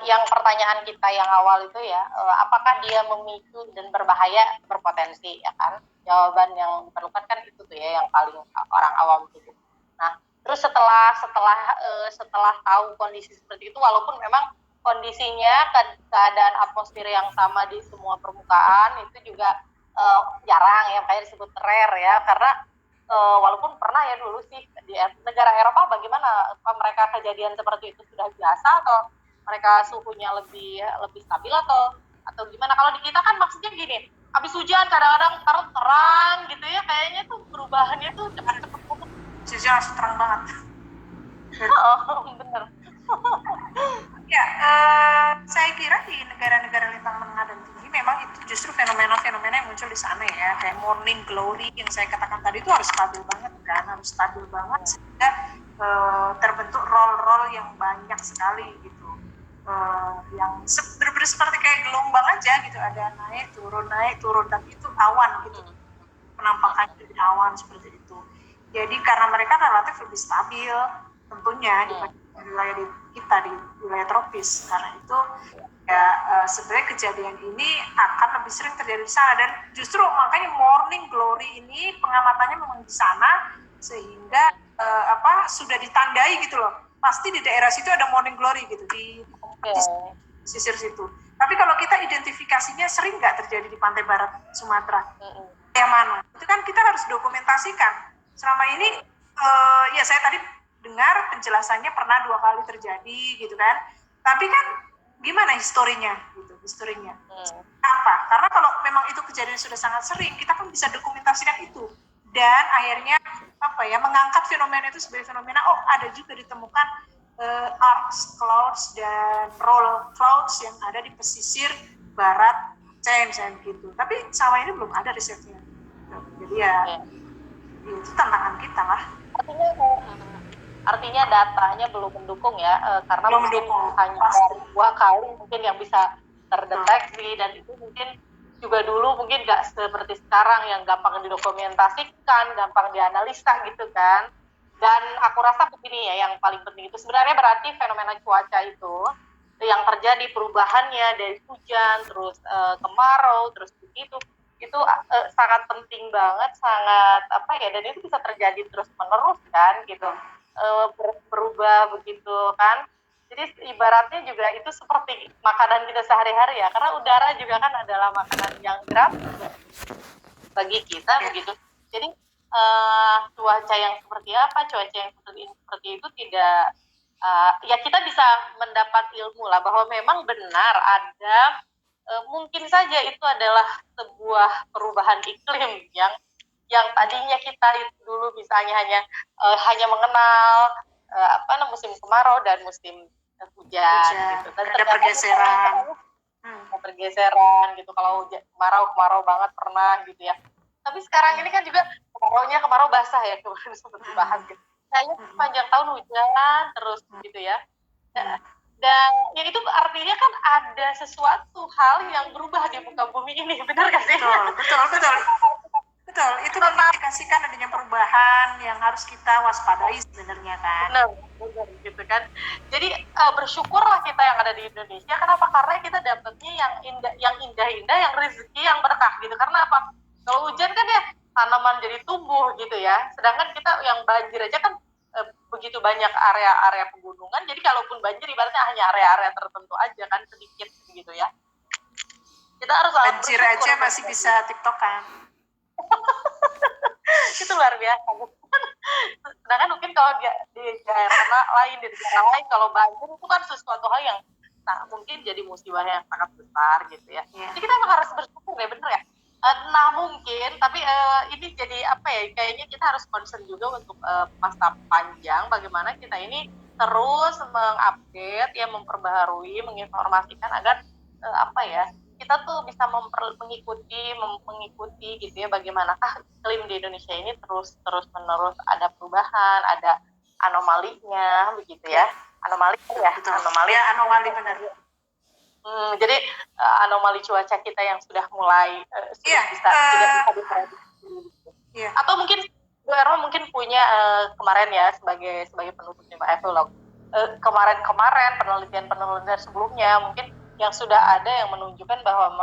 yang pertanyaan kita yang awal itu ya, apakah dia memicu dan berbahaya, berpotensi, ya kan? Jawaban yang diperlukan kan itu tuh ya, yang paling orang awam itu. Nah, terus setelah tahu kondisi seperti itu, walaupun memang kondisinya keadaan atmosfer yang sama di semua permukaan itu juga jarang ya, kayak disebut rare ya, karena walaupun pernah ya dulu sih di negara Eropa, bagaimana mereka kejadian seperti itu sudah biasa atau mereka suhunya lebih stabil atau gimana? Kalau di kita kan maksudnya gini, habis hujan kadang-kadang terang gitu ya, kayaknya tuh perubahannya tuh cepet-cepet banget. Jelas terang banget. Oh, bener. Ya, saya kira di negara-negara lintang menengah dan tinggi memang itu justru fenomena-fenomena yang muncul di sana ya, kayak morning glory yang saya katakan tadi itu harus stabil banget kan, harus stabil banget sehingga terbentuk roll-roll yang banyak sekali gitu, yang benar-benar seperti kayak gelombang aja gitu, ada naik turun dan itu awan gitu, penampakannya di awan seperti itu. Jadi karena mereka relatif lebih stabil tentunya dibanding wilayah di kita di wilayah tropis, karena itu ya sebenarnya kejadian ini akan lebih sering terjadi di sana, dan justru makanya morning glory ini pengamatannya memang di sana sehingga sudah ditandai gitu loh, pasti di daerah situ ada morning glory gitu di sisir situ. Tapi kalau kita identifikasinya sering nggak terjadi di pantai barat Sumatera, yang mana itu kan kita harus dokumentasikan. Selama ini ya saya tadi dengar penjelasannya pernah 2 kali terjadi gitu kan, tapi kan gimana historinya gitu, apa, karena kalau memang itu kejadian sudah sangat sering, kita kan bisa dokumentasikan itu dan akhirnya mengangkat fenomena itu sebagai fenomena, oh ada juga ditemukan arcs clouds dan roll clouds yang ada di pesisir barat misalnya gitu, tapi selama ini belum ada risetnya. Jadi ya itu tantangan kita lah. Artinya datanya belum mendukung ya, karena belum mungkin mendukung, hanya 2 kali mungkin yang bisa terdeteksi, dan itu mungkin juga dulu mungkin nggak seperti sekarang yang gampang didokumentasikan, gampang dianalisa gitu kan. Dan aku rasa begini ya, yang paling penting itu sebenarnya berarti fenomena cuaca itu yang terjadi perubahannya dari hujan terus kemarau terus begitu itu sangat penting banget, sangat dan itu bisa terjadi terus menerus kan gitu, berubah begitu kan. Jadi ibaratnya juga itu seperti makanan kita sehari-hari ya, karena udara juga kan adalah makanan yang gratis bagi kita begitu. Jadi cuaca yang seperti apa, cuaca yang seperti itu tidak ya kita bisa mendapat ilmu lah bahwa memang benar ada mungkin saja itu adalah sebuah perubahan iklim yang tadinya kita itu dulu misalnya hanya mengenal musim kemarau dan musim hujan gitu. Dan ada pergeseran gitu, kalau kemarau banget pernah gitu ya. Tapi sekarang ini kan juga kemarau basah ya, kemarin sempat dibahas gitu. Kayaknya sepanjang tahun hujan terus gitu ya. Dan ya itu artinya kan ada sesuatu hal yang berubah di muka bumi ini, benar gak sih? Betul, itu mengindikasikan adanya perubahan yang harus kita waspadai sebenarnya kan. Benar gitu kan. Jadi bersyukurlah kita yang ada di Indonesia. Kenapa? Karena kita dapatnya yang indah-indah, yang rezeki yang berkah gitu. Karena apa? Kalau hujan kan ya tanaman jadi tumbuh gitu ya. Sedangkan kita yang banjir aja kan begitu banyak area-area pegunungan. Jadi kalaupun banjir ibaratnya hanya area-area tertentu aja kan, sedikit gitu ya. Kita harus banjir aja masih bisa tiktokan. Itu luar biasa. Sedangkan mungkin kalau di daerah lain, di negara lain, kalau banjir itu kan sesuatu hal yang mungkin jadi musibah yang sangat besar gitu ya. Jadi kita harus bersyukur ya, bener ya. Mungkin, tapi ini jadi kayaknya kita harus concern juga untuk masa panjang, bagaimana kita ini terus mengupdate ya, memperbaharui, menginformasikan agar kita tuh bisa mengikuti gitu ya, bagaimanakah iklim di Indonesia ini terus menerus ada perubahan, ada anomalinya begitu ya. Anomali benar. Jadi anomali cuaca kita yang sudah mulai tidak bisa diprediksi. Atau mungkin Bu Erma mungkin punya kemarin ya sebagai penutupnya Mbak Evo, kemarin-kemarin penelitian-penelitian sebelumnya mungkin yang sudah ada yang menunjukkan bahwa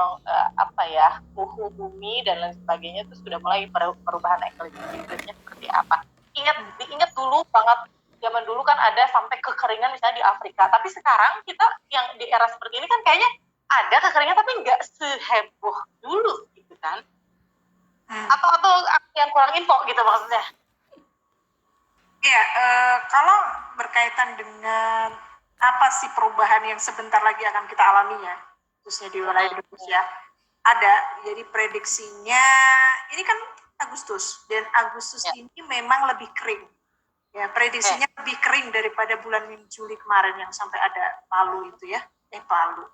suhu bumi dan lain sebagainya itu sudah mulai perubahan iklimnya seperti apa. Diingat dulu banget, zaman dulu kan ada sampai kekeringan misalnya di Afrika, tapi sekarang kita yang di era seperti ini kan kayaknya ada kekeringan tapi nggak seheboh dulu gitu kan. Atau yang kurang info gitu maksudnya. Ya, kalau berkaitan dengan apa sih perubahan yang sebentar lagi akan kita alami ya, khususnya di wilayah Indonesia, ada. Jadi prediksinya ini kan Agustus, dan Agustus ini memang lebih kering. Ya, prediksinya lebih kering daripada bulan Juli kemarin yang sampai ada Palu itu ya, Palu,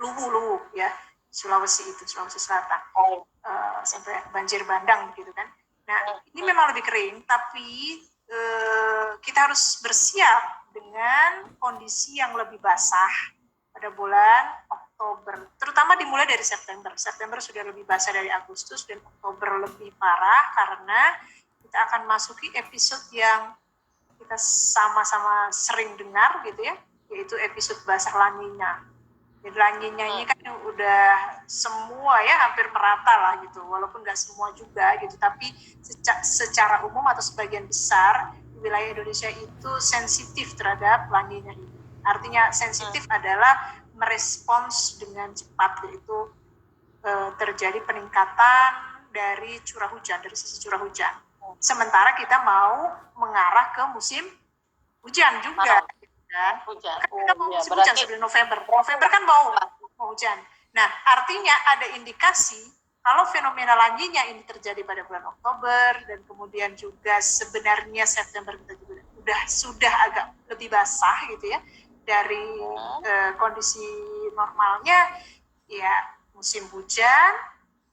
Luwu ya, Sulawesi Selatan, sampai banjir bandang gitu kan. Nah, ini memang lebih kering, tapi kita harus bersiap dengan kondisi yang lebih basah pada bulan Oktober, terutama dimulai dari September. September sudah lebih basah dari Agustus, dan Oktober lebih parah karena kita akan masuki episode yang kita sama-sama sering dengar gitu ya, yaitu episode basah La Nina. Jadi La Nina ini kan udah semua ya hampir merata lah gitu, walaupun nggak semua juga gitu, tapi secara umum atau sebagian besar wilayah Indonesia itu sensitif terhadap La Nina ini. Artinya sensitif adalah merespons dengan cepat, yaitu terjadi peningkatan dari curah hujan, dari sisi curah hujan. Sementara kita mau mengarah ke musim hujan juga. Kan kita mau musim hujan sebelum November kan mau hujan. Nah, artinya ada indikasi kalau fenomena La Nina ini terjadi pada bulan Oktober, dan kemudian juga sebenarnya September kita juga sudah agak lebih basah gitu ya dari kondisi normalnya, ya musim hujan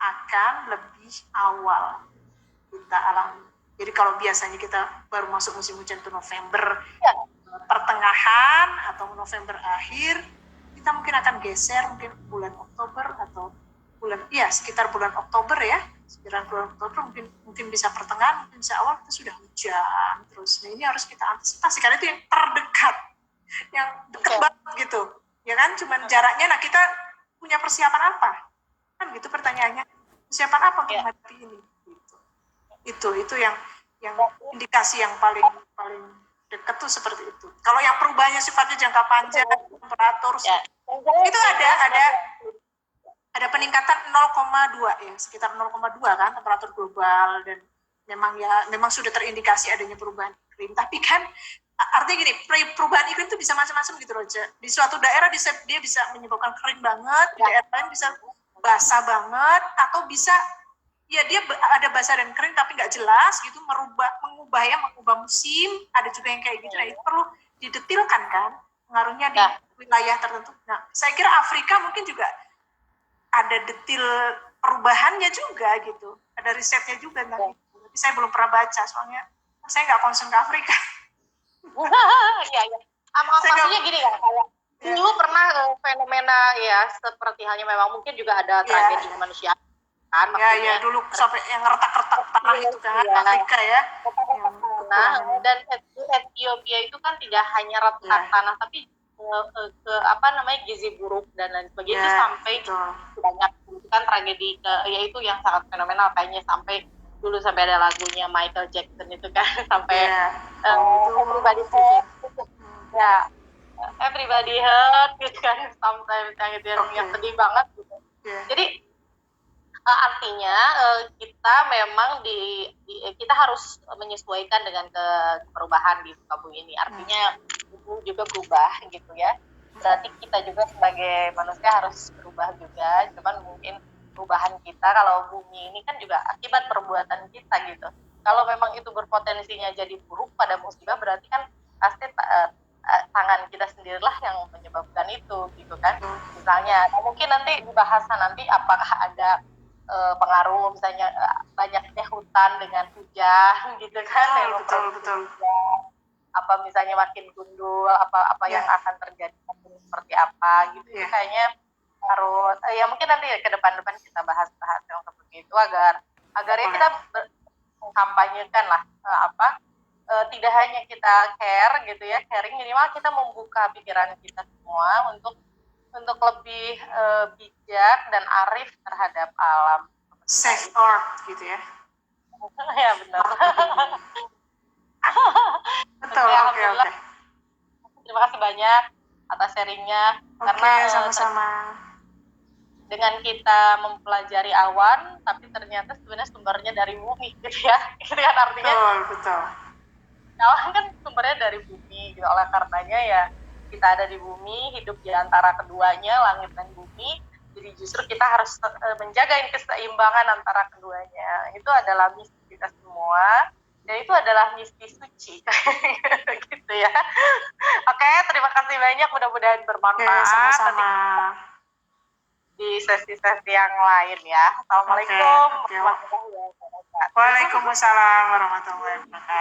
akan lebih awal kita alami. Jadi kalau biasanya kita baru masuk musim hujan itu November pertengahan atau November akhir, kita mungkin akan geser mungkin bulan Oktober atau sekitar bulan Oktober ya, sekitar bulan Oktober mungkin bisa pertengahan, mungkin bisa awal kita sudah hujan terus. Nah, ini harus kita antisipasi karena itu yang terdekat, yang dekat banget gitu ya kan, cuman jaraknya. Nah, kita punya persiapan apa kan gitu pertanyaannya, persiapan apa untuk menghadapi ini gitu. Itu yang indikasi yang paling dekat tuh seperti itu. Kalau yang perubahannya sifatnya jangka panjang, temperatur itu ada peningkatan 0,2 ya, sekitar 0,2 kan temperatur global, dan memang sudah terindikasi adanya perubahan iklim. Tapi kan artinya gini, perubahan iklim itu bisa macam-macam gitu loh. Di suatu daerah dia bisa menyebabkan kering banget, di daerah lain bisa basah banget, atau bisa ya dia ada basah dan kering tapi nggak jelas gitu, mengubah musim. Ada juga yang kayak gitu. Nah, itu perlu didetilkan kan pengaruhnya di wilayah tertentu. Nah, saya kira Afrika mungkin juga ada detil perubahannya juga gitu, ada risetnya juga nanti. Tapi saya belum pernah baca soalnya saya nggak concern ke Afrika. Iya. Maksudnya gini ya, kayak dulu pernah fenomena ya seperti halnya memang mungkin juga ada tragedi manusia kan, ya dulu sampai yang retak-retak tanah itu kan Afrika ya. Dan Ethiopia itu kan tidak hanya retak tanah tapi gizi buruk dan lain sebagainya, itu sampai banyak kan tragedi yaitu yang sangat fenomenal kayaknya, sampai ada lagunya Michael Jackson itu kan sampai everybody hurt everybody hurt gitu kan, sometimes yang sedih banget gitu. Jadi artinya kita memang kita harus menyesuaikan dengan perubahan di muka bumi ini. Artinya bumi juga berubah gitu ya. Berarti kita juga sebagai manusia harus berubah juga. Cuman mungkin perubahan kita kalau bumi ini kan juga akibat perbuatan kita gitu. Kalau memang itu berpotensinya jadi buruk pada musibah, berarti kan pasti tangan kita sendirilah yang menyebabkan itu gitu kan. Misalnya mungkin nanti di bahasan nanti apakah ada pengaruh misalnya banyaknya hutan dengan hujan gitu kan, betul. Apa misalnya makin gundul, apa yang akan terjadi seperti apa gitu. Kayaknya harus ya mungkin nanti ke depan kita bahas yang seperti itu agar ya kita mengkampanyekan lah tidak hanya kita care gitu ya, caring, minimal kita membuka pikiran kita semua untuk lebih bijak dan arif terhadap alam. Save Earth gitu ya. Ya benar. Betul, Ya, oke. alhamdulillah. Terima kasih banyak atas sharingnya. Oke, Karena sama-sama. dengan kita mempelajari awan, tapi ternyata sebenarnya sumbernya dari bumi, gitu ya. Itu kan artinya Betul. awan kan sumbernya dari bumi, gitu. Oleh karenanya ya kita ada di bumi, hidup di antara keduanya, langit dan bumi. Jadi justru kita harus menjaga keseimbangan antara keduanya. Itu adalah misi kita semua. Dan itu adalah misi suci. Gitu ya. Oke, terima kasih banyak. Mudah-mudahan bermanfaat. Oke, sama-sama. Di sesi-sesi yang lain ya. Assalamualaikum Oke. warahmatullahi wabarakatuh. Waalaikumsalam warahmatullahi wabarakatuh.